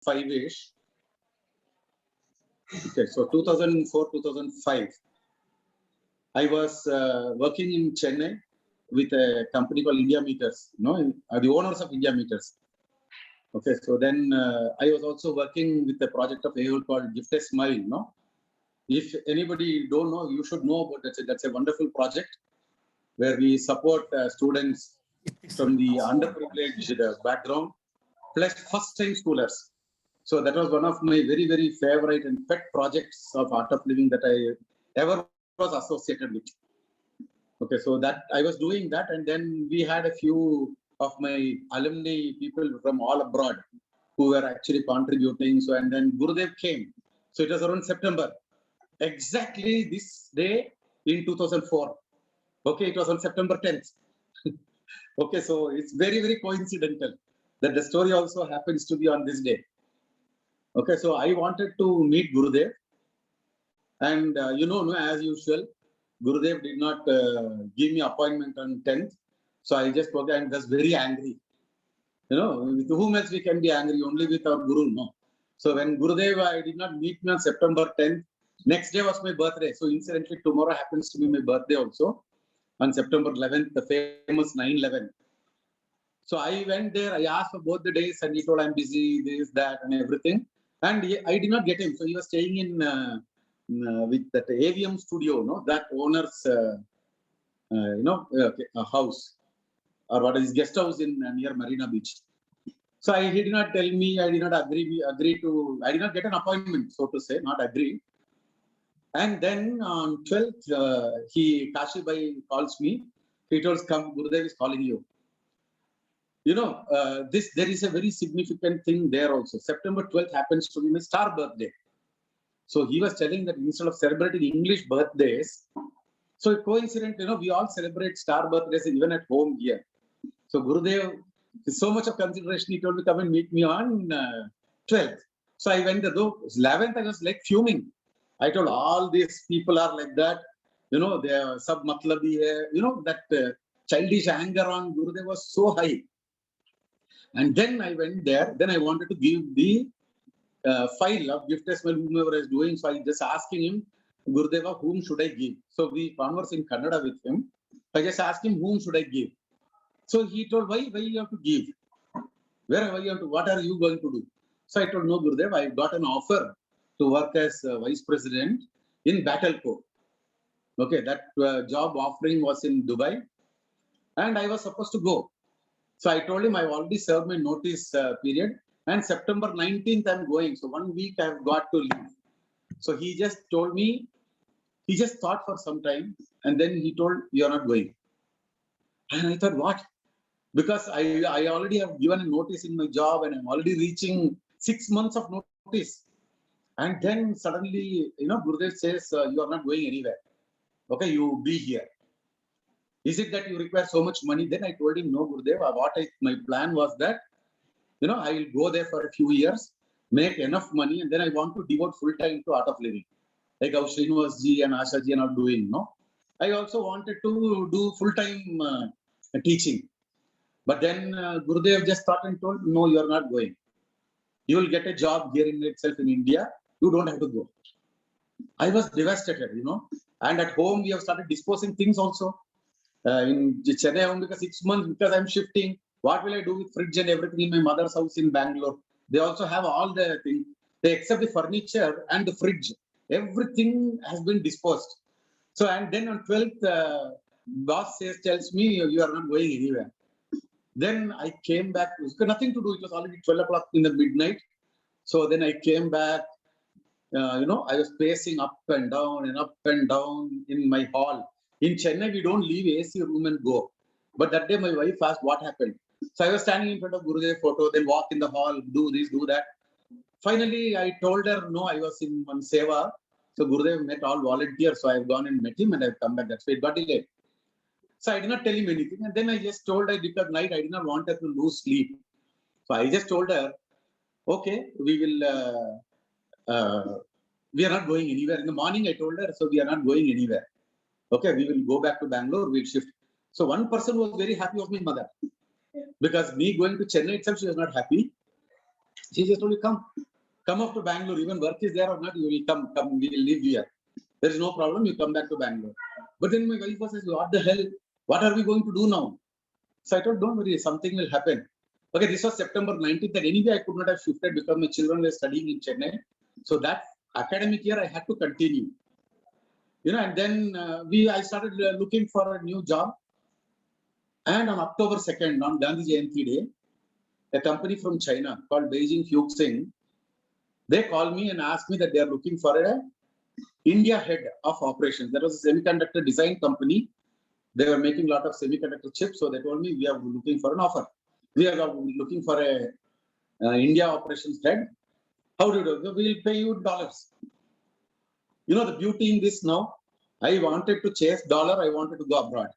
2005-ish. Okay, so 2004, 2005, I was working in Chennai with a company called India Meters, the owners of India Meters. Okay, so then I was also working with a project of AOL called Gift a Smile, If anybody don't know, you should know about that. That's a wonderful project where we support students from the underprivileged background, plus first-time schoolers. So that was one of my very, very favorite and pet projects of Art of Living that I ever was associated with. Okay, so that I was doing that, and then we had a few of my alumni people from all abroad who were actually contributing. So, and then Gurudev came. So it was around September, exactly this day in 2004. Okay, it was on September 10th. Okay, so it's very, very coincidental that the story also happens to be on this day. Okay, so I wanted to meet Gurudev, and as usual, Gurudev did not give me appointment on 10th. So I just spoke and was very angry. With whom else we can be angry? Only with our Guru, no. So when Gurudev, I did not meet me on September 10th. Next day was my birthday. So incidentally, tomorrow happens to be my birthday also. On September 11th, the famous 9/11. So I went there, I asked for both the days, and he told I'm busy, this, that, and everything. And I did not get him. So he was staying in with that AVM studio, that owner's, a house, or what is guest house in near Marina Beach. So he did not tell me, I did not I did not get an appointment, so to say, not agree. And then on 12th, Kashi Bhai calls me. He tells, come, Gurudev is calling you. There is a very significant thing there also. September 12th happens to be my star birthday. So he was telling that instead of celebrating English birthdays, so coincident, we all celebrate star birthdays even at home here. So Gurudev, so much of consideration, he told me, come and meet me on 12th. So I went there, though 11th, I was like fuming. I told all these people are like that, they are sab matlabi hai, that childish anger on Gurudev was so high. And then I went there, then I wanted to give the file of gift as well, whomever is doing. So I just asking him, Gurudeva, whom should I give? So we converse in Kannada with him. I just asked him, whom should I give? So he told, why you have to give? What are you going to do? So I told, no, Gurudev, I got an offer to work as vice president in Battleco. Okay, that job offering was in Dubai, and I was supposed to go. So I told him I've already served my notice period, and September 19th I'm going. So 1 week I've got to leave. So he just told me, he just thought for some time, and then he told, you're not going. And I thought, what? Because I already have given a notice in my job, and I'm already reaching 6 months of notice. And then suddenly, Gurudev says, you are not going anywhere. Okay, you be here. Is it that you require so much money? Then I told him, no, Gurudev, my plan was that, I will go there for a few years, make enough money, and then I want to devote full time to Art of Living. Like how Srinivas ji and Asha ji are not doing, I also wanted to do full time teaching. But then Gurudev just thought and told, no, you are not going. You will get a job here in itself in India. You don't have to go. I was devastated, And at home, we have started disposing things also. In Chennai, home because 6 months, because I'm shifting. What will I do with fridge and everything in my mother's house in Bangalore? They also have all the things. They accept the furniture and the fridge. Everything has been disposed. So, and then on 12th, boss tells me, you are not going anywhere. Then I came back. It was nothing to do. It was already 12 o'clock in the midnight. So then I came back. I was pacing up and down in my hall. In Chennai, we don't leave AC room and go. But that day, my wife asked what happened. So I was standing in front of Gurudev photo, then walk in the hall, do this, do that. Finally, I told her, no, I was in one seva. So Gurudev met all volunteers. So I've gone and met him, and I've come back. That's why it got delayed. So I did not tell him anything. And then I just told her, because night I did not want her to lose sleep. So I just told her, okay, we are not going anywhere. In the morning, I told her, so we are not going anywhere. Okay, we will go back to Bangalore, we'll shift. So one person was very happy, was my mother. Because me going to Chennai itself, she was not happy. She just told me, come up to Bangalore. Even work is there or not, you will come. We will live here. There is no problem. You come back to Bangalore. But then my wife was saying, what the hell? What are we going to do now? So I told, don't worry, something will happen. Okay, this was September 19th. And anyway, I could not have shifted because my children were studying in Chennai. So that academic year, I had to continue. And then I started looking for a new job. And on October 2nd, on Gandhi Jayanti Day, a company from China called Beijing Fuxing, they called me and asked me that they are looking for a India head of operations. That was a semiconductor design company. They were making a lot of semiconductor chips. So they told me, we are looking for an offer. We are looking for a India operations head. How do you do? We will pay you dollars. The beauty in this now, I wanted to chase dollar. I wanted to go abroad.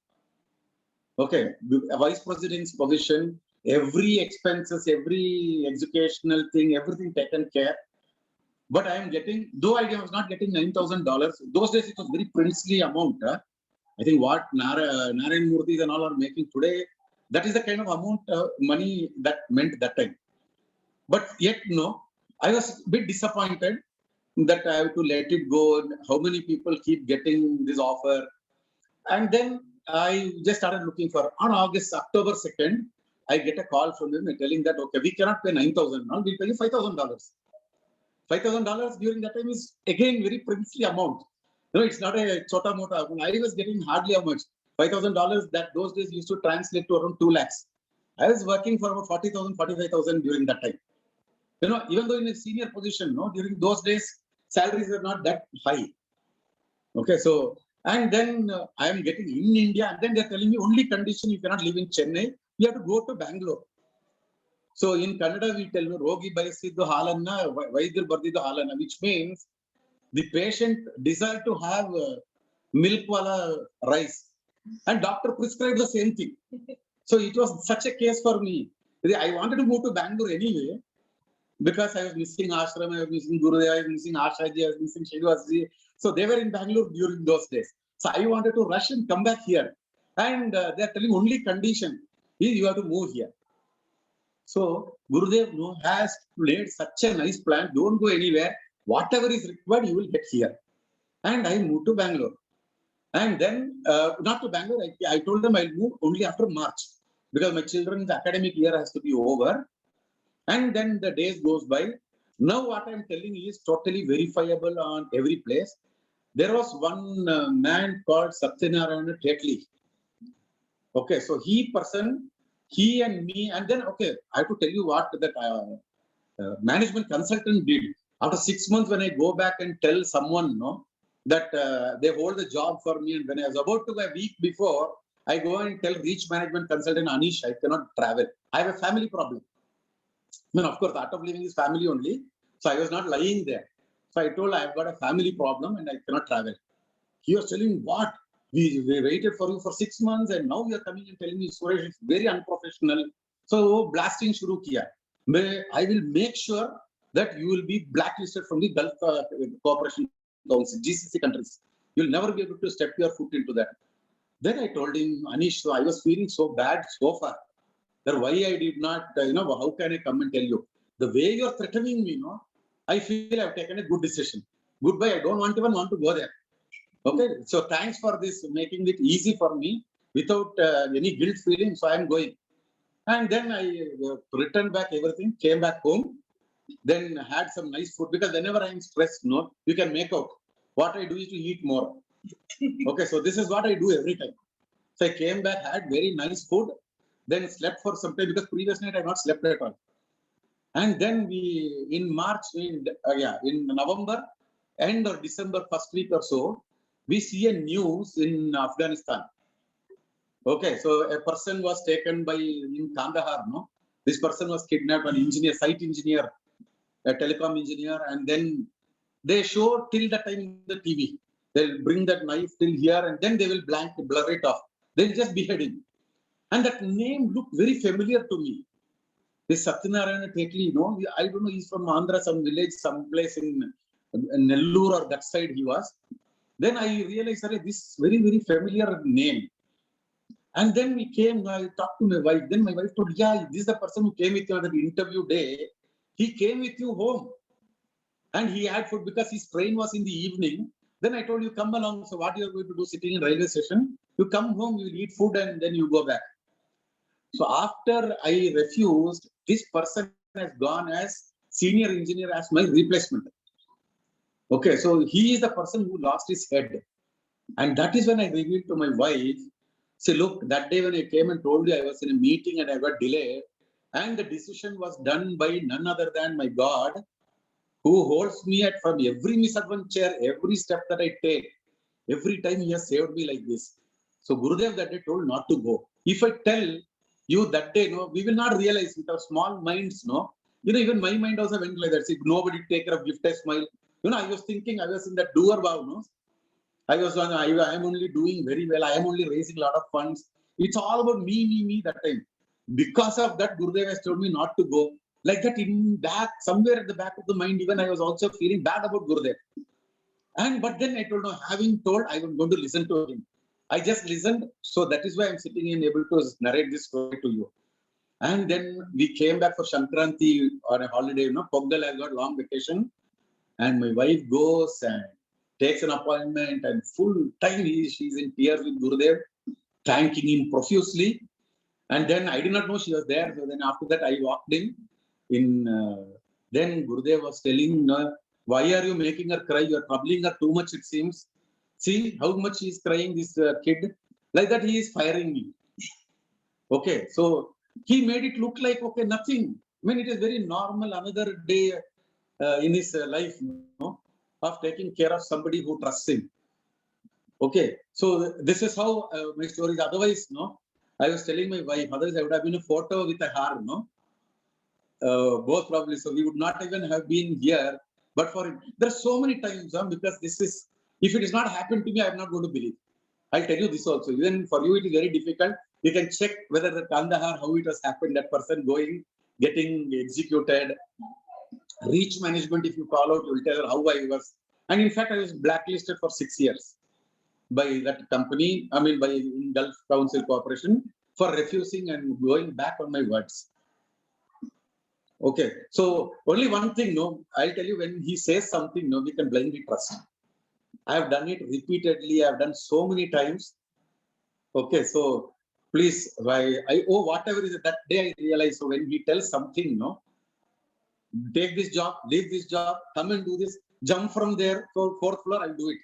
Okay, a vice president's position, every expenses, every educational thing, everything taken care. But I am getting, though I was not getting $9,000, those days it was very princely amount. I think what Narayan Murthy and all are making today, that is the kind of amount money that meant that time. But yet, no, I was a bit disappointed that I have to let it go. How many people keep getting this offer? And then I just started looking for, on October 2nd, I get a call from them telling that, okay, we cannot pay $9,000 now, we'll pay you $5,000. $5,000 during that time is again very princely amount. It's not a chota mota. I was getting hardly how much. $5,000 that those days used to translate to around 2 lakhs. I was working for about 40,000, 45,000 during that time. Even though in a senior position, during those days, salaries were not that high. Okay, so, and then I am getting in India, and then they're telling me only condition you cannot live in Chennai, you have to go to Bangalore. So in Kannada, we tell Rogi Bayasiddu Halanna, Vaidhyar Bardiddu Halanna, which means the patient desired to have milk wala rice. And doctor prescribed the same thing. So it was such a case for me. I wanted to move to Bangalore anyway, because I was missing ashram, I was missing Gurudev, I was missing Ashaji, I was missing Srinivasji. So they were in Bangalore during those days. So I wanted to rush and come back here. And they're telling only condition is you have to move here. So Gurudev has laid such a nice plan. Don't go anywhere. Whatever is required, you will get here. And I moved to Bangalore. And then, not to Bangalore, I told them I'll move only after March, because my children's academic year has to be over. And then the days goes by. Now what I'm telling you is totally verifiable on every place. There was one man called Satyanarayana Tetli. Okay, so he and me, and then, okay, I have to tell you what that management consultant did. After 6 months, when I go back and tell someone, that they hold the job for me, and when I was about to go a week before, I go and tell Reach Management Consultant Anish, I cannot travel. I have a family problem. Of course, the art of living is family only. So I was not lying there. So I told I've got a family problem and I cannot travel. He was telling, what? We waited for you for 6 months and now you're coming and telling me, Suresh, it's very unprofessional. So blasting shuru kiya. I will make sure that you will be blacklisted from the Gulf Cooperation Council, GCC countries. You'll never be able to step your foot into that. Then I told him, Anish, so I was feeling so bad so far. That why I did not, how can I come and tell you? The way you're threatening me, I feel I've taken a good decision. Goodbye, I don't even want to go there. Okay, so thanks for this, making it easy for me without any guilt feeling. So I'm going. And then I returned back everything, came back home, then had some nice food, because whenever I'm stressed, you can make out. What I do is to eat more. Okay, so this is what I do every time. So I came back, had very nice food, then slept for some time, because previous night I had not slept at all. And then in March, in November, end or December, first week or so, we see a news in Afghanistan. Okay, so a person was taken in Kandahar, This person was kidnapped, an engineer, site engineer, a telecom engineer, and then they show till the time in the TV. They'll bring that knife till here, and then they will blur it off. They'll just behead him. And that name looked very familiar to me. This Satyanarayana Tetli, I don't know, he's from Andhra, some village, someplace in Nellore or that side he was. Then I realized, this very, very familiar name. And then I talked to my wife. Then my wife told, yeah, this is the person who came with you on the interview day. He came with you home and he had food because his train was in the evening. Then I told you, come along. So what you are going to do sitting in railway station? You come home, you eat food and then you go back. So after I refused, this person has gone as senior engineer as my replacement. Okay, so he is the person who lost his head. And that is when I revealed to my wife, say, look, that day when I came and told you I was in a meeting and I got delayed, and the decision was done by none other than my God, who holds me at from every misadventure, every step that I take. Every time he has saved me like this. So Gurudev that day told not to go. If I tell you that day, no, we will not realize with our small minds, no. Even my mind also went like that. See, nobody take care of gift a smile. I was thinking I was in that doer vow, no. I am only doing very well. I am only raising a lot of funds. It's all about me that time. Because of that, Gurudev has told me not to go. Like that in back, somewhere at the back of the mind, even I was also feeling bad about Gurudev. But then I told him, having told, I was going to listen to him. I just listened. So that is why I'm sitting in able to narrate this story to you. And then we came back for Shankranti on a holiday, Pongal, I got long vacation. And my wife goes and takes an appointment and full time she's in tears with Gurudev, thanking him profusely. And then I did not know she was there. So then after that, I walked in. Then Gurudev was telling, why are you making her cry? You are troubling her too much, it seems. See how much he is crying, this kid. Like that, he is firing me. Okay, so he made it look like, okay, nothing. I mean, it is very normal, another day in his life, of taking care of somebody who trusts him. Okay, so this is how my story is. Otherwise, I was telling my wife, otherwise I would have been a photo with a hair, both probably. So we would not even have been here. But for there are so many times, because this is, if it is not happened to me, I'm not going to believe. I'll tell you this also. Even for you, it is very difficult. You can check whether the Kandahar, how it has happened, that person going, getting executed. Reach management, if you call out, will tell how I was. And in fact, I was blacklisted for 6 years by that company, by Gulf Council Corporation, for refusing and going back on my words. Okay, so only one thing, I'll tell you, when he says something, we can blindly trust. I have done it repeatedly. I've done so many times. Okay, so please, whatever is it, that day I realized, so when he tells something, take this job, leave this job, come and do this, jump from there, so 4th floor, I'll do it.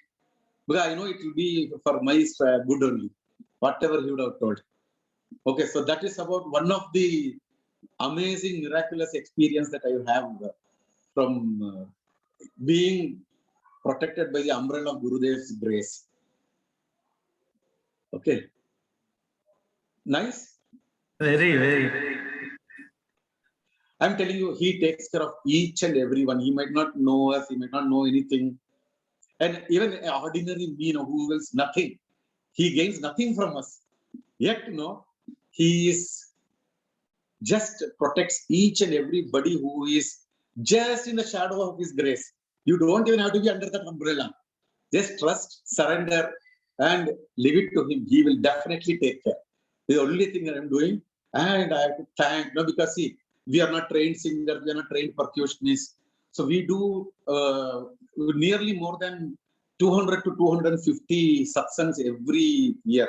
Because I know it will be for my good only, whatever he would have told. Okay, so that is about one of the amazing, miraculous experience that I have from being protected by the umbrella of Gurudev's grace. Okay. Nice? Very. I'm telling you, he takes care of each and everyone. He might not know us, he might not know anything. And even an ordinary me, who wills nothing, he gains nothing from us. Yet, he is just protects each and everybody who is just in the shadow of his grace. You don't even have to be under that umbrella. Just trust, surrender, and leave it to him. He will definitely take care. The only thing that I'm doing, and I have to thank, because see, we are not trained singers, we are not trained percussionists. So we do nearly more than 200 to 250 satsangs every year,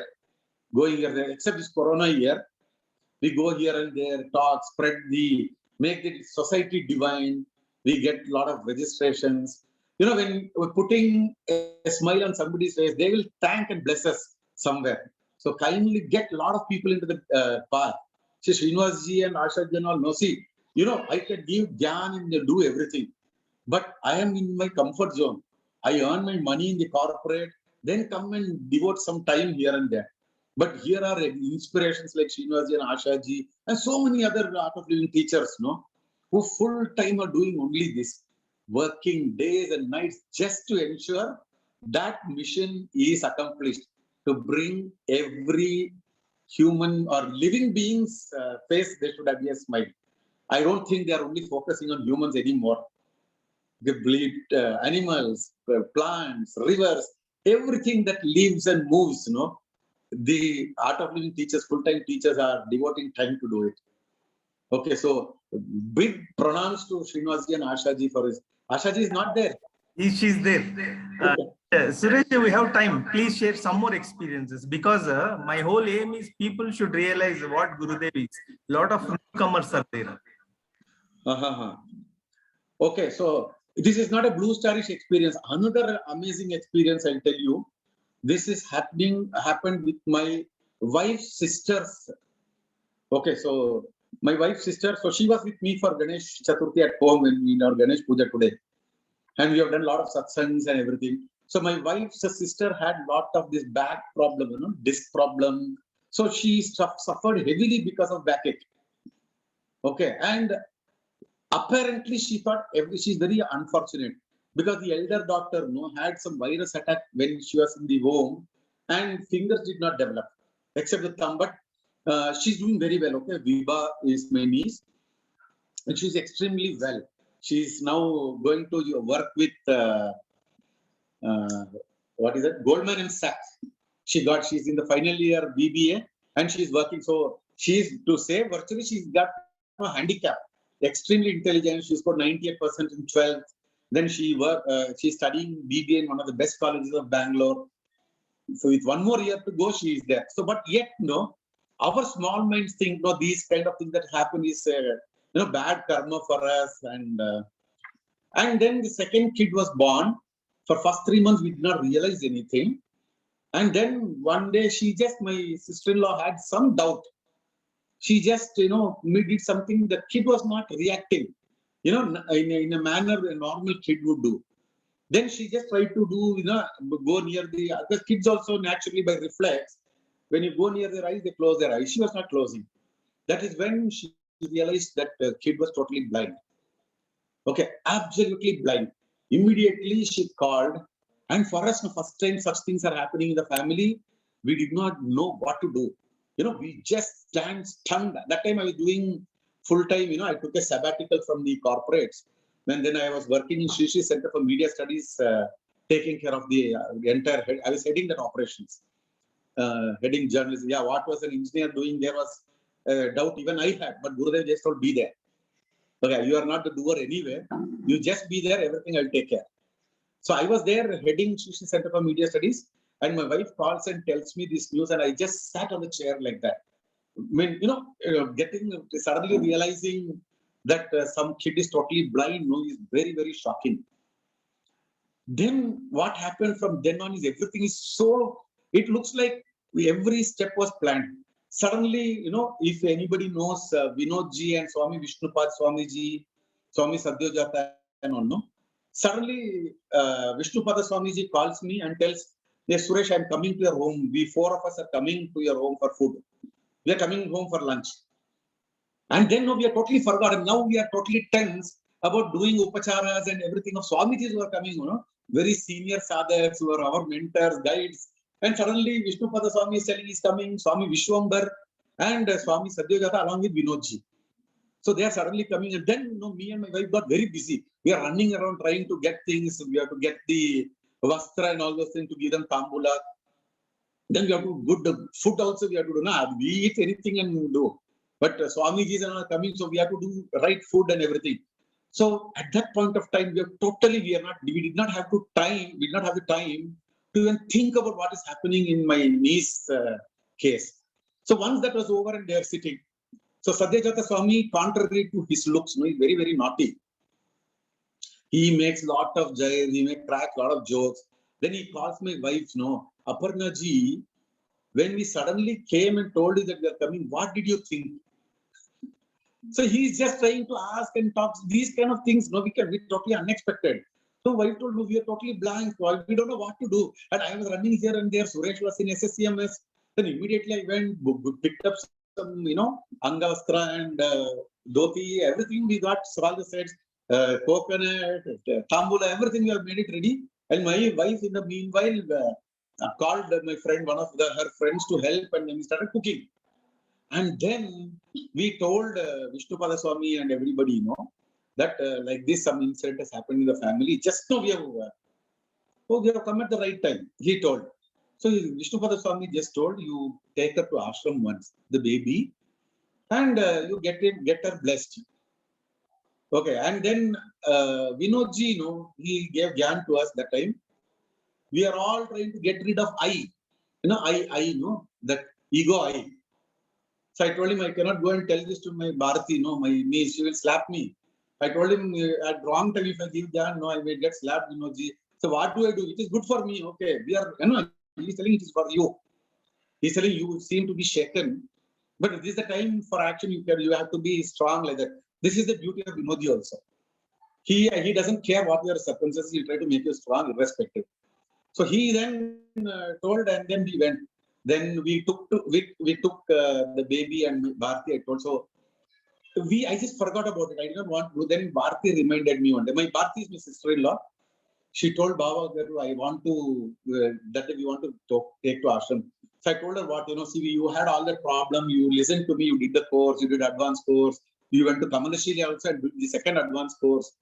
going here there, except this Corona year. We go here and there, talk, make the society divine. We get a lot of registrations. When we're putting a smile on somebody's face, they will thank and bless us somewhere. So kindly get a lot of people into the path. See, Srinivasji and Asha and all, see, I can give Gyan and do everything. But I am in my comfort zone. I earn my money in the corporate, then come and devote some time here and there. But here are inspirations like Srinivasji and Ashaji and so many other art of living teachers, who full time are doing only this, working days and nights just to ensure that mission is accomplished, to bring every human or living being's face, they should have a smile. I don't think they are only focusing on humans anymore. They bleed animals, plants, rivers, everything that lives and moves, the art of living teachers, full-time teachers are devoting time to do it. Okay, so big pronouns to Srinivasji and Ashaji for his. Ashaji is not there. She's there. Suresh, we have time. Please share some more experiences because my whole aim is people should realize what Gurudev is. Lot of newcomers are there. Uh-huh. Okay, so this is not a blue starish experience. Another amazing experience, I'll tell you. This is happened with my wife's sisters. Okay, so my wife's sister, so she was with me for Ganesh Chaturthi at home in our Ganesh Puja today. And we have done a lot of satsangs and everything. So my wife's sister had a lot of this back problem, disc problem. So she suffered heavily because of backache. Okay, and apparently she thought she's very unfortunate because the elder daughter had some virus attack when she was in the home and fingers did not develop except the thumb, but she's doing very well. Okay, Viva is my niece and she's extremely well. She's now going to work with what is it, Goldman and Sachs. She's in the final year BBA and she's working. So she's, to say virtually, she's got a handicap. Extremely intelligent. She's got 98% in 12th. Then she's studying BBA in one of the best colleges of Bangalore. So with one more year to go, she is there. So, but yet, our small minds think, these kind of things that happen is, bad karma for us. And then the second kid was born. For first 3 months, we did not realize anything. And then one day, my sister-in-law had some doubt. She just, did something. The kid was not reacting, in a manner a normal kid would do. Then she just tried to do, go near the other kids also naturally by reflex. When you go near their eyes, they close their eyes. She was not closing. That is when she realized that the kid was totally blind. Okay, absolutely blind. Immediately she called. And for us, the first time such things are happening in the family, we did not know what to do. We just stand stunned. That time I was doing full time, I took a sabbatical from the corporates. And then I was working in Sri Sri Center for Media Studies, taking care of the entire, I was heading that operations, heading journalism. Yeah, what was an engineer doing? There was a doubt even I had, but Gurudev just told, be there. Okay, you are not the doer anyway. You just be there, everything I'll take care. So I was there heading Sri Sri Center for Media Studies, and my wife calls and tells me this news, and I just sat on the chair like that. I mean, suddenly realizing that some kid is totally blind, is very, very shocking. Then what happened from then on is everything is so, it looks like every step was planned. Suddenly, if anybody knows Vinod ji and Swami Vishnupad Swamiji, Swami Sadyojata and all, no? Suddenly, Vishnupada Swamiji calls me and tells, yes, Suresh, I'm coming to your home. We 4 of us are coming to your home for food. We are coming home for lunch. And then we are totally forgotten. Now we are totally tense about doing upacharas and everything of Swamijis who are coming, very senior sadhaks who are our mentors, guides. And suddenly Vishnupada Swami is telling he's coming, Swami Vishwambar and Swami Sadyojata along with Vinodji. So they are suddenly coming, and then me and my wife got very busy. We are running around trying to get things. We have to get the vastra and all those things to give them tambula. Then we have to good food also. We have to do. We eat anything and do. But Swamijis are not coming, so we have to do right food and everything. So at that point of time, we did not have the time to even think about what is happening in my niece case. So once that was over and they are sitting. So Sadyajata Swami, contrary to his looks, he's very, very naughty. He makes a lot of jayas, he may crack a lot of jokes. Then he calls my wife, Aparna ji, when we suddenly came and told you that we are coming, what did you think? So he's just trying to ask and talk these kind of things. We totally unexpected. So wife told me we are totally blank. We don't know what to do. And I was running here and there. Suresh was in SSCMS. Then immediately I went, picked up some, Angavastra and dhoti, everything we got, all the sets, coconut, tambula, everything we have made it ready. And my wife, in the meanwhile, called my friend, one of her friends to help, and then we started cooking. And then we told Vishnupada Swami and everybody, that like this, some incident has happened in the family. Just now we have come at the right time, he told. So Vishnupada Swami just told, you take her to ashram once, the baby, and you get her blessed. Okay, and then Vinodji, he gave Gyan to us that time. We are all trying to get rid of I. That ego I. So I told him I cannot go and tell this to my Bharati, my niece, she will slap me. I told him at wrong time if I give Gyan, I will get slapped, Vinodji. So what do I do? It is good for me. Okay, he's telling it is for you. He's telling you seem to be shaken. But this is the time for action. You have to be strong like that. This is the beauty of Vinodji also. He doesn't care what your circumstances. He'll try to make you strong irrespective. So he then told, and then we went. Then we took the baby and Bharti. I told so. I just forgot about it. I didn't want to. Then Bharti reminded me one day. My Bharti is my sister-in-law. She told Baba Garu, I want to that we want to take to ashram. So I told her what, see, you had all that problem. You listened to me. You did the course. You did advanced course. You went to Kamalashili also and did the second advanced course.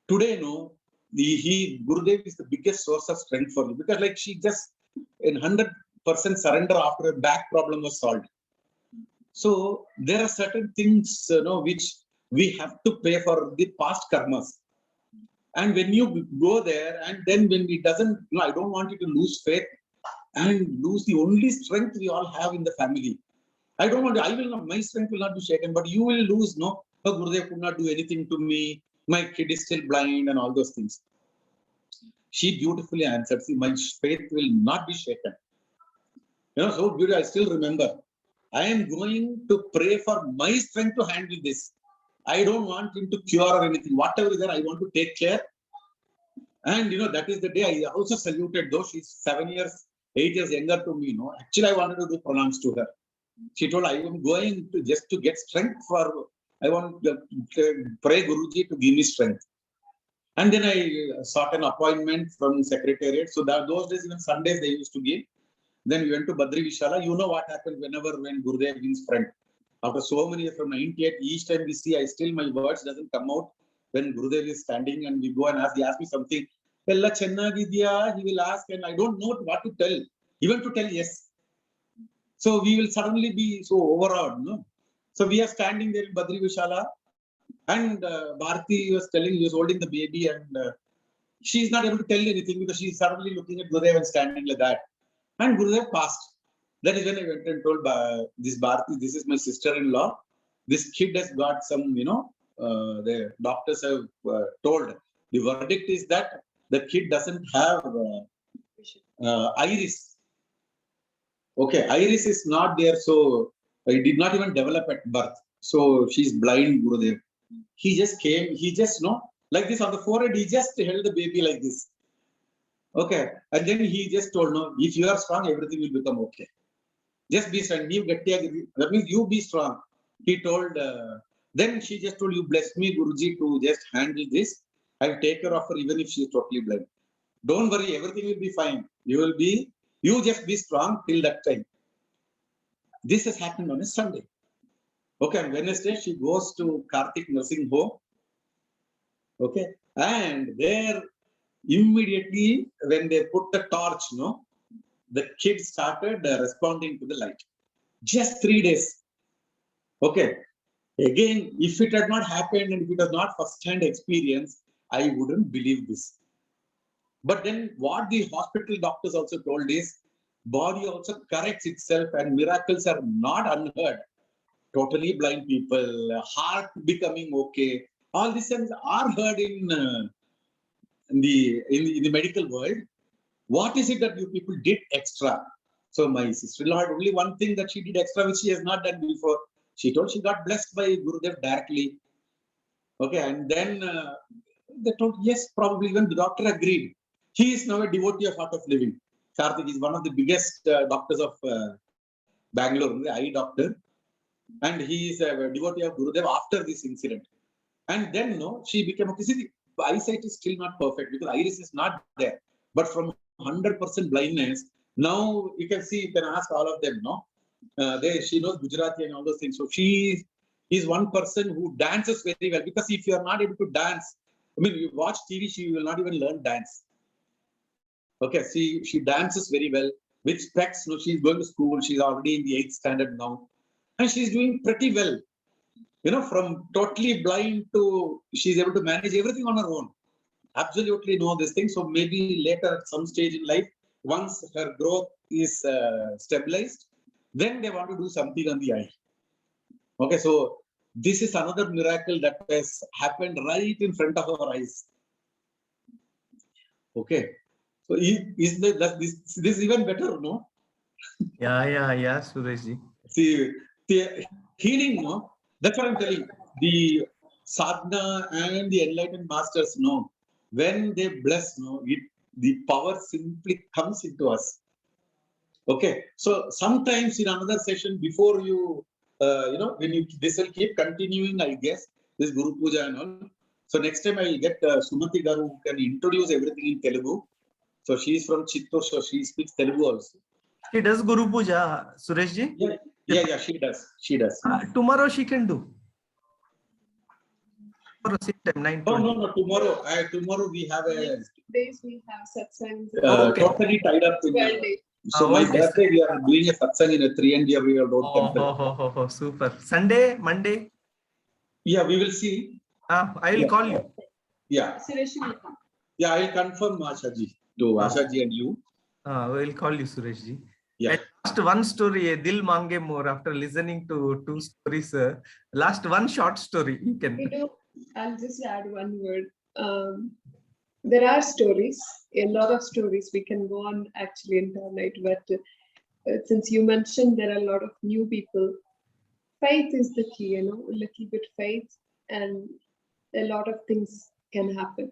Today, Gurudev is the biggest source of strength for you because like she just in 100% surrender after a back problem was solved. So there are certain things, which we have to pay for the past karmas. And when you go there and then when it doesn't, I don't want you to lose faith and lose the only strength we all have in the family. I don't want to, my strength will not be shaken, but you will lose, Gurudev could not do anything to me. My kid is still blind and all those things. She beautifully answered, see, my faith will not be shaken. So beautiful, I still remember. I am going to pray for my strength to handle this. I don't want him to cure or anything. Whatever is there, I want to take care. And, that is the day I also saluted, though she's 8 years younger to me. Actually, I wanted to do pronouns to her. She told, I am going to just to get strength I want to pray Guruji to give me strength. And then I sought an appointment from Secretariat. So those days, even Sundays, they used to give. Then we went to Badri Vishala. You know what happened when Gurudev wins friend. After so many years from 98, each time we see, my words doesn't come out. When Gurudev is standing and we go and ask, he asks me something. Ella Chennagidya, he will ask, and I don't know what to tell. Even to tell yes. So we will suddenly be so overawed. So we are standing there in Badri Vishala. And Bharti was he was holding the baby, and she's not able to tell anything because she's suddenly looking at Gurudev and standing like that. And Gurudev passed. That is when I went and told this Bharti, this is my sister-in-law. This kid has got some, the doctors have told. The verdict is that the kid doesn't have iris. Okay, iris is not there, so it did not even develop at birth. So she's blind, Gurudev. He just came, like this on the forehead, he just held the baby like this. Okay, and then he just told, if you are strong, everything will become okay. Just be strong. That means you be strong. He told, then she just told, you bless me, Guruji, to just handle this. I'll take care of her even if she is totally blind. Don't worry, everything will be fine. You just be strong till that time. This has happened on a Sunday. Okay, on Wednesday, she goes to Karthik Nursing Home. Okay, and there immediately when they put the torch, the kid started responding to the light. Just 3 days. Okay. Again, if it had not happened and if it was not first-hand experience, I wouldn't believe this. But then what the hospital doctors also told is, body also corrects itself and miracles are not unheard. Totally blind people, heart becoming okay. All these things are heard in the medical world. What is it that you people did extra? So my sister-in-law had only one thing that she did extra, which she has not done before. She told she got blessed by Gurudev directly. Okay, and then they told, yes, probably even the doctor agreed. He is now a devotee of Art of Living. Karthik is one of the biggest doctors of Bangalore, the eye doctor. And he is a devotee of Gurudev after this incident. And then, she became, okay, see, the eyesight is still not perfect because iris is not there. But from 100% blindness, now you can see, you can ask all of them, she knows Gujarati and all those things. So she is one person who dances very well because if you are not able to dance, you watch TV, she will not even learn dance. Okay, she dances very well with specs. She's going to school. She's already in the 8th standard now. and she's doing pretty well. You know, from totally blind to she's able to manage everything on her own. Absolutely know this thing. So maybe later at some stage in life, once her growth is stabilized, then they want to do something on the eye. Okay, so this is another miracle that has happened right in front of our eyes. Okay, so this even better, no? Yeah, Sureshji. See, the healing, no? That's what I'm telling. The sadhana and the enlightened masters know when they bless, no, the power simply comes into us. Okay, so sometimes in another session before you, when you this will keep continuing, I guess this Guru Puja and all. So next time I will get Sumati Garu who can introduce everything in Telugu. So she is from Chittor, so she speaks Telugu also. She does Guru Puja, Sureshji? Yeah, she does. She does. Tomorrow she can do. Tomorrow same time, 9:20. No. Tomorrow we have a Days we have satsangs. Okay. totally tied up. 12 days. So my okay. birthday we are doing a satsang in a 3 Road temple. Oh, super. Sunday, Monday? Yeah, we will see. I will call you. Yeah, Suresh will come. yeah, I will confirm Ashaji to Ashaji and you. I will call you, Sureshji. Yeah. And last one story, Dil Mange More, after listening to 2 stories, last one short story, you can. I'll just add one word. There are stories, a lot of stories. We can go on actually entire night, but since you mentioned there are a lot of new people, faith is the key, a little bit faith, and a lot of things can happen.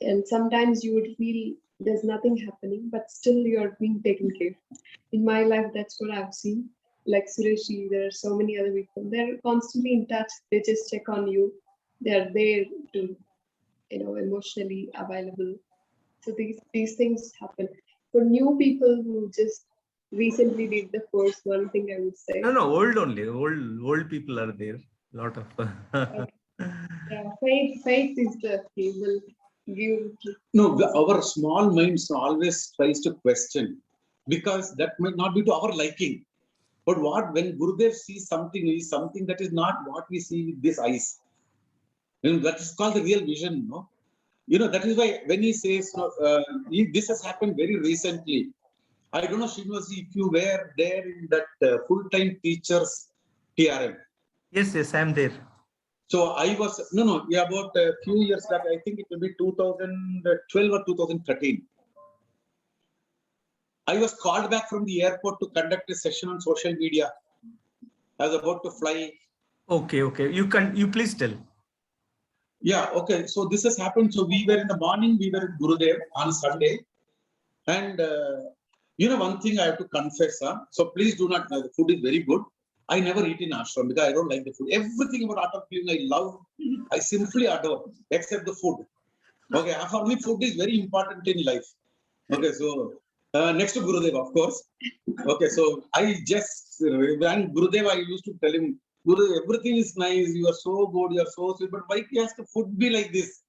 And sometimes you would feel there's nothing happening, but still you're being taken care of. In my life, that's what I've seen. Like Sureshi, there are so many other people. They're constantly in touch. They just check on you. They're there to, emotionally available. So these things happen. For new people who just recently did the course, one thing I would say. No, old only. Old people are there. Lot of. Yeah, faith is the key. Will give. No, our small minds always tries to question because that might not be to our liking. But when Gurudev sees something, is something that is not what we see with this eyes. That is called the real vision, no? That is why when he says, this has happened very recently. I don't know, Srinivasi, if you were there in that full-time teachers TRM. Yes, I'm there. So I was, about a few years back, I think it will be 2012 or 2013. I was called back from the airport to conduct a session on social media. I was about to fly. Okay. You please tell. Yeah, okay. So this has happened. So we were in the morning, we were at Gurudev on Sunday. And, one thing I have to confess. So please do not, the food is very good. I never eat in ashram because I don't like the food. Everything about art of living I love. I simply adore, except the food. Okay, for me, food is very important in life. Okay, so next to Gurudev, of course. Okay, so I just, when Gurudev, I used to tell him, Guru, everything is nice, you are so good, you are so sweet, but why has the food be like this?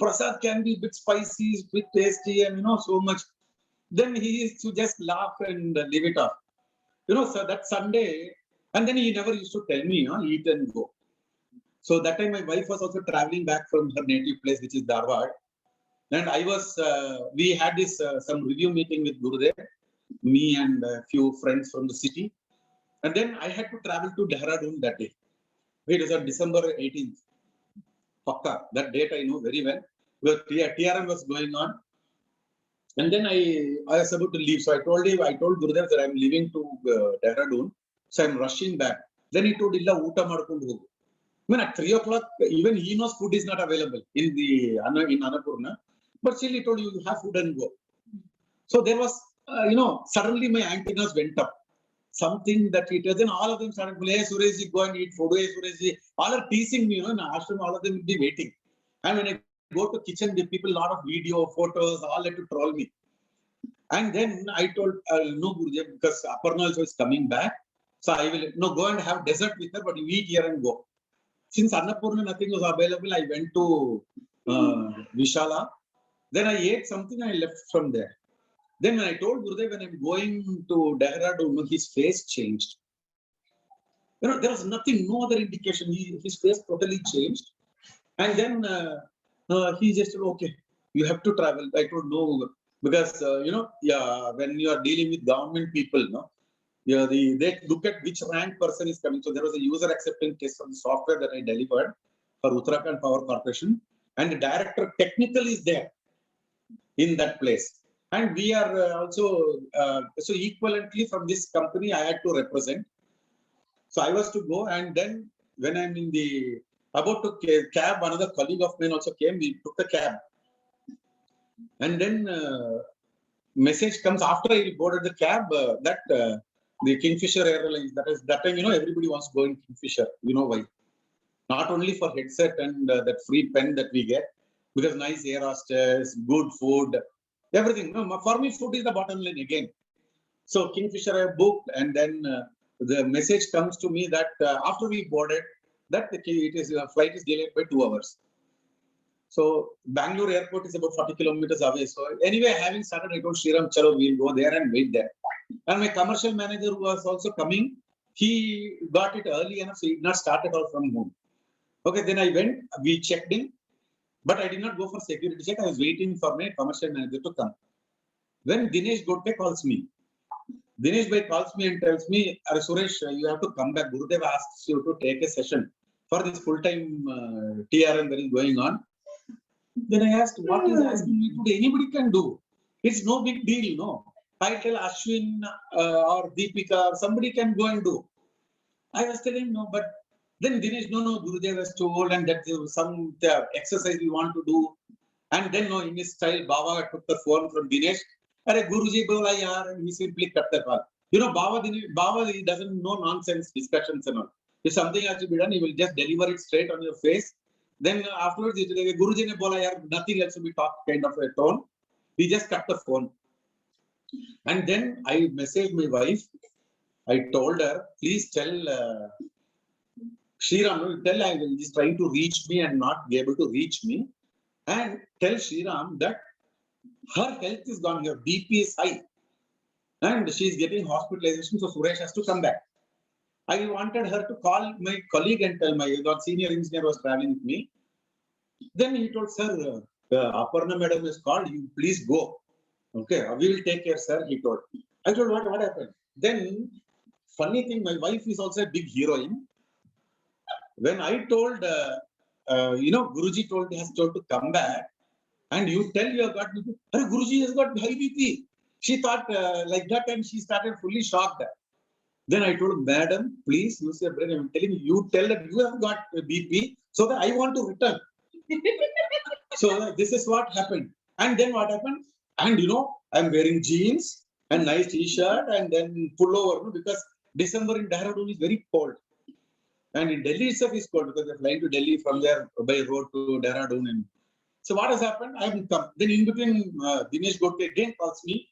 Prasad can be a bit spicy, a bit tasty, and so much. Then he used to just laugh and leave it off. So that Sunday, and then he never used to tell me, eat and go. So that time my wife was also traveling back from her native place, which is Dharwad. And I was, we had this, some review meeting with Gurudev, me and a few friends from the city. And then I had to travel to Dehradun that day. It was on December 18th. Pakka. That date I know very well. Because TRM was going on. And then I was about to leave. So I told Gurudev that I'm leaving to Dehradun. So I'm rushing back. Then he told Illa Uta Madkundu Hogu. At 3 o'clock, even he knows food is not available in Annapurna. But still he told you have food and go. So there was, suddenly my antennas went up. Something that it does, and all of them started, hey, Sureshji, go and eat food. Hey, Sureshji. All are teasing me, in ashram, all of them will be waiting. And when I go to kitchen, the people, a lot of video, photos, all had to troll me. And then I told, no, Gurudev, because Aparna also is coming back. So I will, go and have dessert with her, but you eat here and go. Since Annapurna, nothing was available, I went to Vishala. Then I ate something, I left from there. Then when I told Gurudev when I'm going to Dehradun, his face changed. There was nothing, no other indication. His face totally changed. And then he just said, okay, you have to travel. I told no, because, yeah, when you are dealing with government people, no, yeah, they look at which rank person is coming. So there was a user acceptance test of the software that I delivered for Uttarakhand Power Corporation, and the director technical is there in that place. And we are so equivalently from this company, I had to represent. So I was to go, and then when I'm in the about to cab, another colleague of mine also came. We took the cab, and then message comes after I boarded the cab that the Kingfisher Airlines. That is that time, everybody wants to go in Kingfisher. You know why? Not only for headset and that free pen that we get, because nice air hostess, good food, everything. No, for me, food is the bottom line again. So Kingfisher I booked, and then the message comes to me that after we boarded, that flight is delayed by 2 hours. So Bangalore airport is about 40 kilometers away. So anyway, having started, I told Sriram, chalo, we'll go there and wait there. And my commercial manager who was also coming, he got it early enough, so he did not start it all from home. Okay, then I went, we checked in, but I did not go for security check. I was waiting for my commercial manager to come. When Dinesh Godke calls me, Dinesh Bhai calls me and tells me, Suresh, you have to come back. Gurudev asks you to take a session for this full-time TRM that is going on. Then I asked, what is asking me today? Anybody can do. It's no big deal, no. I tell Ashwin or Deepika, or somebody can go and do. I was telling no, but then Dinesh, no, Gurudev has told, and that some exercise we want to do. And then, no, in his style, Baba took the phone from Dinesh. Arey Guruji bola yaar, and he simply cut the call. Baba, he doesn't know nonsense discussions and all. If something has to be done, he will just deliver it straight on your face. Then afterwards, he will say, Guruji ne bola yaar, nothing else will be talked kind of a tone. He just cut the phone. And then I messaged my wife. I told her, please tell Sriram, tell I will is trying to reach me and not be able to reach me. And tell Sriram that her health is gone, her BP is high. And she is getting hospitalization, so Suresh has to come back. I wanted her to call my colleague and tell my senior engineer was traveling with me. Then he told, sir, Aparna madam is called, you please go. Okay, we will take care, sir, he told. I told, what happened? Then, funny thing, my wife is also a big heroine. When I told, Guruji has told to come back, and you tell you have got BP, Guruji has got high BP. She thought like that, and she started fully shocked. Then I told, madam, please use your brain. I'm telling you, you tell that you have got BP so that I want to return. So this is what happened. And then what happened? And I'm wearing jeans and nice t-shirt and then pullover because December in Dehradun is very cold. And in Delhi itself is cold because they're flying to Delhi from there by road to Dehradun. And so what has happened? I haven't come. Then in between, Dinesh Godke again calls me.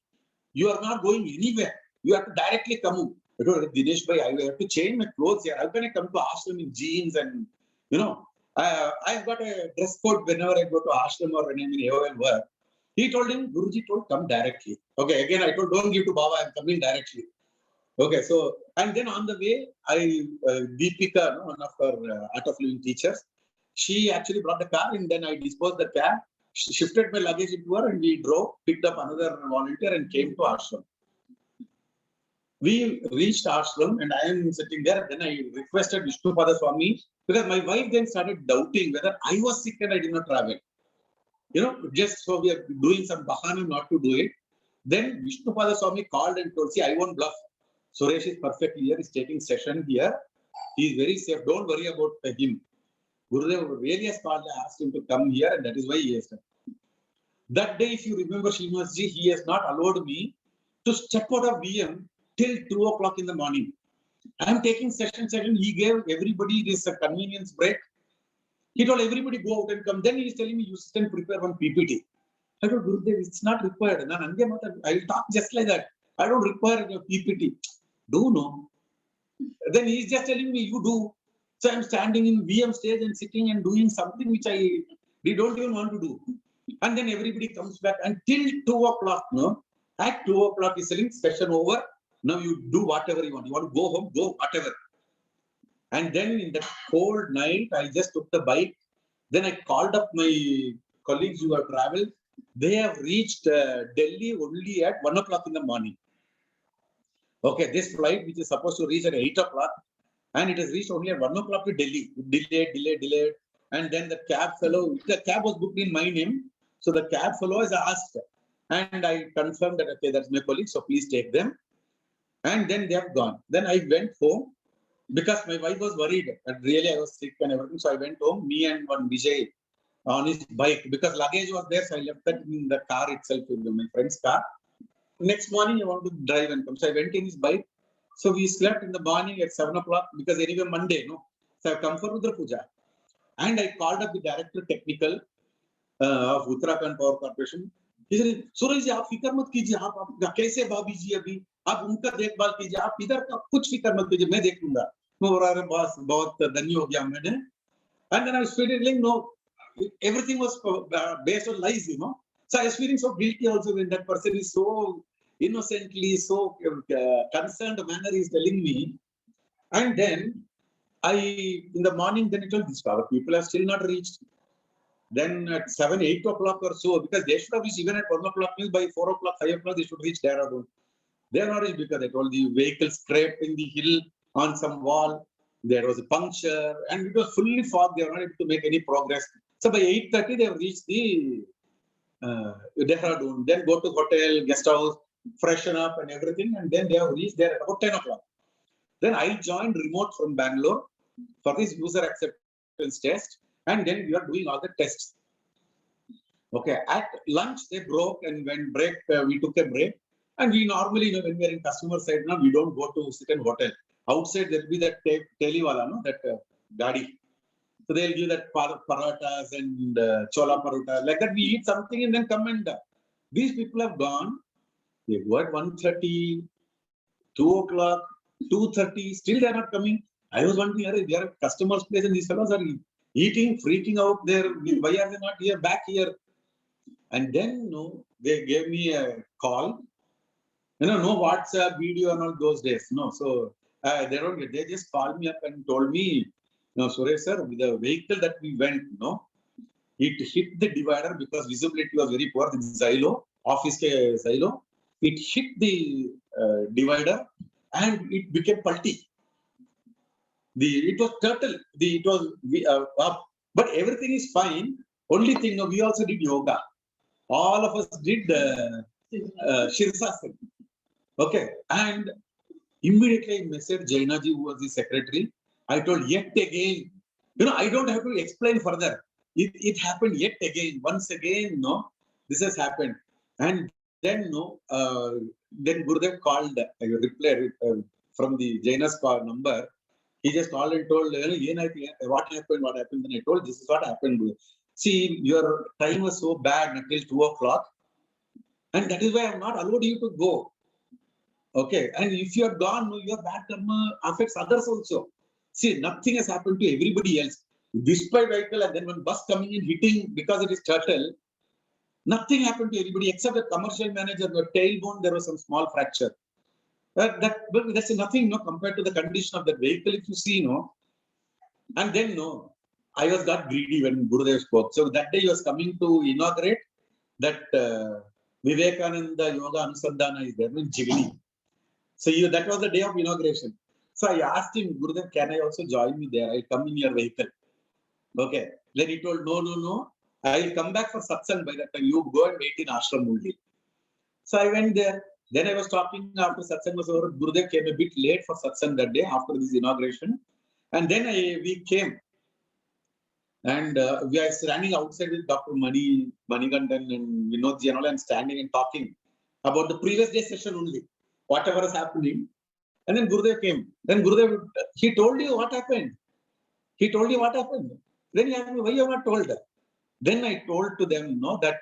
You are not going anywhere. You have to directly come. I told Dinesh bhai, I have to change my clothes here. How can I come to ashram in jeans and I've got a dress code whenever I go to ashram or when I'm in AOL work. He told him, Guruji told, come directly. Okay, again I told, don't give to Baba, I'm coming directly. Okay, so and then on the way, Deepika, one of her Art of Living teachers, she actually brought the car and then I disposed the cab, shifted my luggage into her and we drove, picked up another volunteer and came to ashram. We reached ashram and I am sitting there. Then I requested Vishnupada Swami because my wife then started doubting whether I was sick and I did not travel. Just so we are doing some bahana not to do it. Then Vishnupada Swami called and told, see, I won't bluff. Suresh is perfectly here. He's taking session here. He is very safe. Don't worry about him. Gurudev really has called, asked him to come here and that is why he has come. That day, if you remember Srinivasji, he has not allowed me to step out of VM till 2 o'clock in the morning. I am taking session. He gave everybody this convenience break. He told everybody go out and come. Then he is telling me, you sit and prepare one PPT. I told Gurudev, it's not required. I will talk just like that. I don't require a PPT. Do no. Then he is just telling me, you do. So I'm standing in VM stage and sitting and doing something which we don't even want to do. And then everybody comes back until 2 o'clock. No? At 2 o'clock, he's saying session over. Now you do whatever you want. You want to go home, go whatever. And then in that cold night, I just took the bike. Then I called up my colleagues who have traveled. They have reached Delhi only at 1 o'clock in the morning. Okay, this flight, which is supposed to reach at 8 o'clock, and it has reached only at 1 o'clock to Delhi. Delayed. And then the cab was booked in my name. So the cab fellow has asked, and I confirmed that, okay, that's my colleague, so please take them. And then they have gone. Then I went home because my wife was worried that really I was sick and everything. So I went home, me and one Vijay on his bike, because luggage was there. So I left that in the car itself, in my friend's car. Next morning, I want to drive and come. So I went in his bike. So we slept in the morning at 7 o'clock because anyway, Monday, no. So I come for Rudra Puja. And I called up the director technical of Uttarakhand Power Corporation. He said, सूरज जी आप फिक्र मत कीजिए, आप कैसे भाभी जी अभी आप उनका देखभाल कीजिए, आप इधर का कुछ फिक्र मत कीजिए, मैं देख लूंगा. मैं बोल रहा बॉस बहुत धन्य हो गया मैंने. And then I was feeling no, everything was based on lies, you know. So I was feeling so guilty also when that person is so innocently, so concerned manner is telling me. And then in the morning, then it told these people have still not reached. Then at 7, 8 o'clock or so, because they should have reached even at 1 o'clock, means by 4 o'clock, 5 o'clock, they should reach Dehradun. They are not reached because they told the vehicle scraped in the hill on some wall. There was a puncture and it was fully fog. They were not able to make any progress. So by 8:30, they have reached the Dehradun. Then go to hotel, guest house, freshen up and everything. And then they have reached there at about 10 o'clock. Then I joined remote from Bangalore for this user acceptance test. And then we are doing all the tests. Okay, at lunch, they broke, and when we took a break. And we normally, when we are in customer side, now we don't go to sit in hotel. Outside, there will be that teliwala, no, that gadi. So they'll give that paratas and chola parota. Like that, we eat something and then come and these people have gone. They go at 1:30, 2 o'clock, 2:30. Still, they are not coming. I was wondering, they are at customer's place and these fellows are eating, freaking out there. Why are they not here? Back here. And then, they gave me a call. No WhatsApp video and all those days. No, so they just called me up and told me, no, Suresh sir, with the vehicle that we went, it hit the divider because visibility was very poor. The silo, office silo, it hit the divider and it became pulty. It was turtle. It was up, but everything is fine. Only thing, we also did yoga. All of us did Shirsasana. Okay, and immediately I messaged Jainaji, who was the secretary. I told yet again, I don't have to explain further. It happened yet again. Once again, this has happened. And then, then Gurudev called, I replied from the Jaina's call number. He just called and told, what happened? Then I told, this is what happened. See, your time was so bad until 2 o'clock. And that is why I have not allowed you to go. Okay. And if you have gone, your bad karma affects others also. See, nothing has happened to everybody else. Despite vehicle and then one bus coming in hitting because it is turtle, nothing happened to everybody except the commercial manager, the tailbone, there was some small fracture. That's nothing compared to the condition of the vehicle, if you see, And then, I got greedy when Gurudev spoke. So that day he was coming to inaugurate that Vivekananda Yoga Anusandhana is there in Jigani. So that was the day of inauguration. So I asked him, Gurudev, can I also join you there? I'll come in your vehicle. Okay. Then he told, no. I'll come back for satsang by that time. You go and wait in ashram only. So I went there. Then I was talking after satsang was over. Gurudev came a bit late for satsang that day after this inauguration. And then we came. And we are standing outside with Dr. Manikandan and Vinod Ji and standing and talking about the previous day session only. Whatever is happening. And then Gurudev came. Then Gurudev, he told you what happened. He told you what happened. Then he asked me, why you have not told her? Then I told to them, that,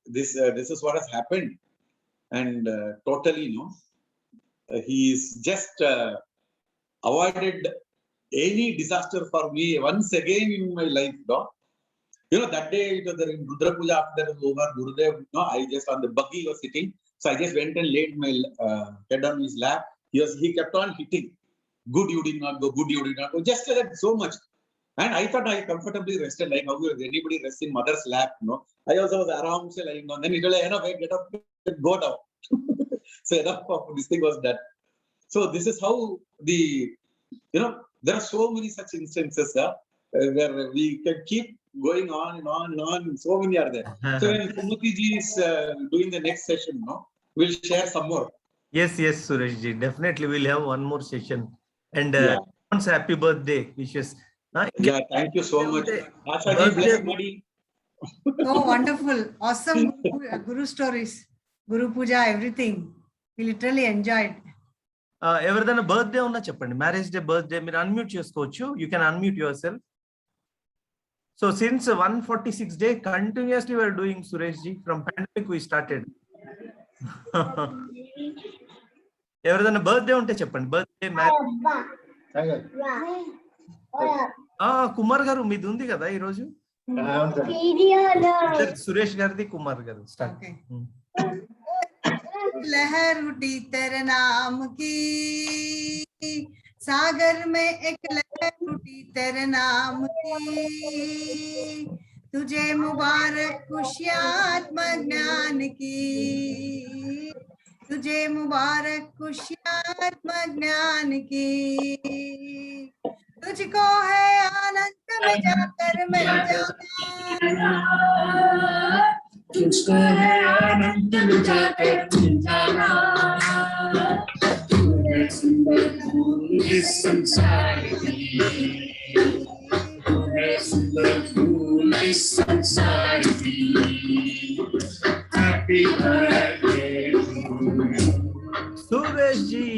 this is what has happened. And totally, he is just avoided any disaster for me once again in my life. That day it was in Rudra Puja, after that was over, Gurudev, I just on the buggy was sitting. So I just went and laid my head on his lap. He kept on hitting. good you did not go, good you did not go. Just that so much. And I thought I comfortably rested, like how anybody rests in mother's lap, you know. I also was around, say, like, and then it was like, enough, get up, go down. So enough of this thing was done. So this is how there are so many such instances where we can keep going on and on and on. So many are there. So when Kumati ji is doing the next session, we'll share some more. Yes, Suresh ji. Definitely we'll have one more session. And once happy birthday wishes. Yeah, thank you so much. Asha ji, bless Madi. So wonderful. Awesome Guru stories. Guru Puja, everything. We literally enjoyed. ఎవరిదైనా birthday ఉన్నా చెప్పండి, marriage day, birthday, మీరు unmute చేసుకోవచ్చు. You can unmute yourself. So since 146 day continuously we are doing, Suresh ji, from pandemic we started. ఎవరిదైనా birthday ఉంటే చెప్పండి, birthday, marriage. Kumar గారు మీది ఉంది కదా ఈరోజు? సురేష్ గారిది, కుమార్ గారు స్టార్ట్. लहर उठी तेरे नाम की, सागर में एक लहर उठी तेरे नाम की, तुझे मुबारक खुशियात्म ज्ञान की, तुझे मुबारक खुशियात्म ज्ञान की, तुझको है आनंद में जाकर मिल जाना, तुझको है आनंद में जाकर मिल जाना, तूने सुंदर फूल इस संसार की, तूने सुंदर फूल इस संसार की, happy birthday Suresh ji,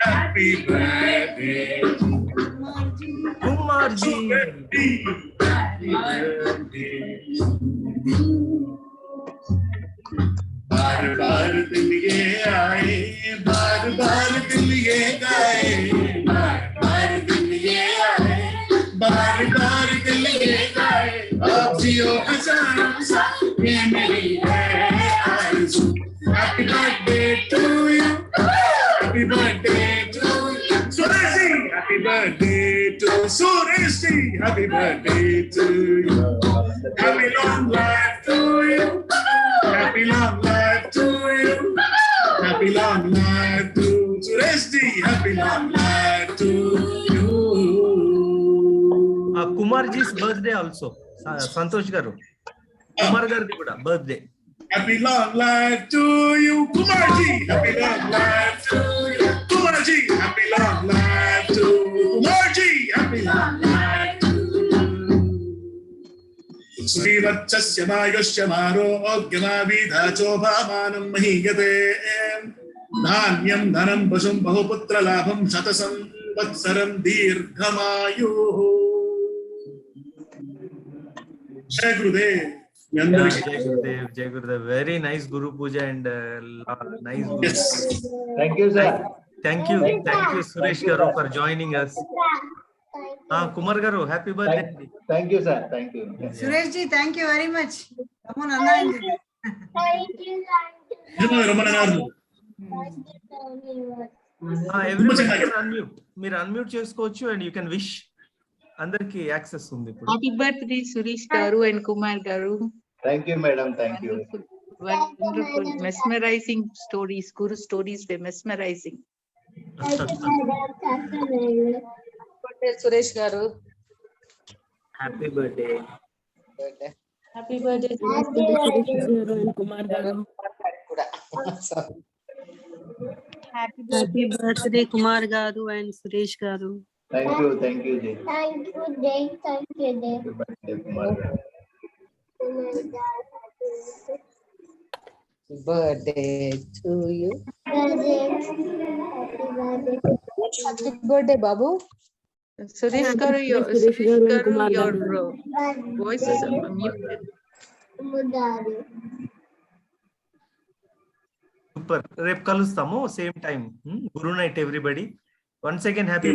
happy birthday Kumar ji, happy birthday. बार बार दिल ये आए, बार बार दिल ये गाए, बार बार दिल ये आए, बार बार दिल ये गाए, अब जियो हजारों साल ये मेरी है आरज़ू। Happy birthday to you, happy birthday to Suresh ji, happy birthday to Suresh ji, happy birthday to you, happy long life to you, happy long life to you, happy long life to Suresh ji, happy long life to you. Kumar జీస్ birthday also, Santosh గారు, కుమార్ గారిది కూడా birthday. Happy long life to you, Kumar ji, happy long life to you, Kumar ji, happy long life to Kumar ji, happy long life to श्रीवत्सस्य वायुष्य मारोग्यमाविधाचोभामानं महीयते, धान्यं धनं पशुं बहुपुत्रलाभं शतसंवत्सरं दीर्घमायुः। जय गुरुदेव. Jai Gurudev. Very nice Guru Puja and nice Guru. Yes. Thank you, sir. Thank you Suresh garu for joining us. Kumar garu, happy birthday. Thank you, sir. Thank you. Suresh ji, thank you very much. Come on, Anna. Everybody can unmute. మీరు unmute చేసుకోవచ్చు and you can wish. అందరికి access ఉంది ఇప్పుడు. Happy birthday Suresh గారు and Kumar గారు. Thank you, madam. Thank you. Wonderful, mesmerizing stories. Guru stories were mesmerizing. Suresh గారు, happy birthday. Happy birthday Suresh గారు and Kumar గారు. హ్యాపీ బర్త్డే కుమార్ గారు అండ్ సురేష్ గారు. Thank you, Jay. Thank you, Jay. Happy birthday, Kumar. Birthday to you. Happy Birthday, Babu. Suresh garu, your voice is muted. Super. రేపు కలుస్తాము same time. Good night everybody. Once again happy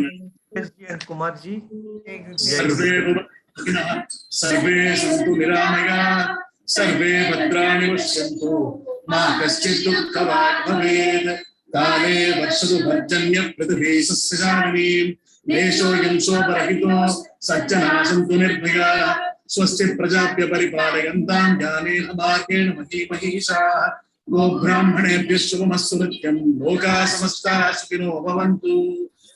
birthday and Kumar ji. सर्वे सर्वे सन्तु निरामयाः, सर्वे भद्राणि पश्यन्तु, मा कश्चित् दुःखभाग् भवेत्, काले वर्षतु पर्जन्य पृथिवी सस्यशालिनीं देशोऽयं शोभरहितो सज्जनाः सन्तु निर्भयाः स्वस्ति प्रजाभ्य परिपालयन्तां ज्ञानेन मार्गेण महीमहीषाः गोब्राह्मणेभ्यः शुभमस्तु नित्यं लोकाः समस्ताः सुखिनो भवन्तु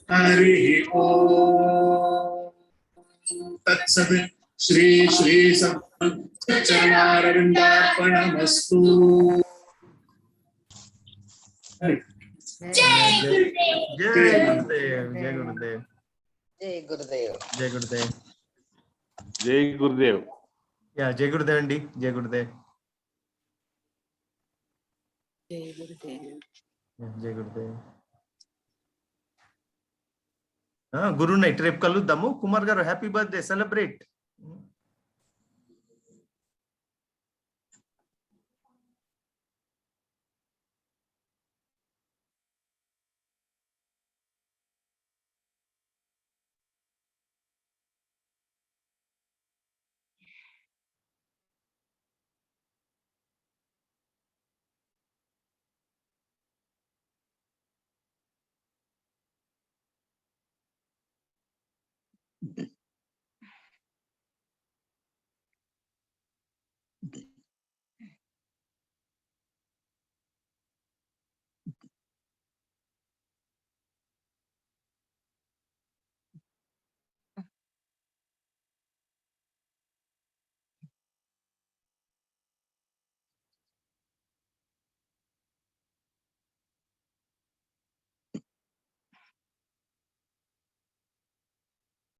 हरिः ओम् तत्सत् श्री श्री सच्चरणारविन्दार्पणमस्तु। जय गुरुदेव जय गुरुदेव जय गुरुदेव जय गुरुदेव जय गुरुदेव या जय गुरुदेव अंडी जय गुरुदेव जय गुरुदेव గురు నైట్ రేపు కలుద్దాము కుమార్ గారు హ్యాపీ బర్త్డే సెలబ్రేట్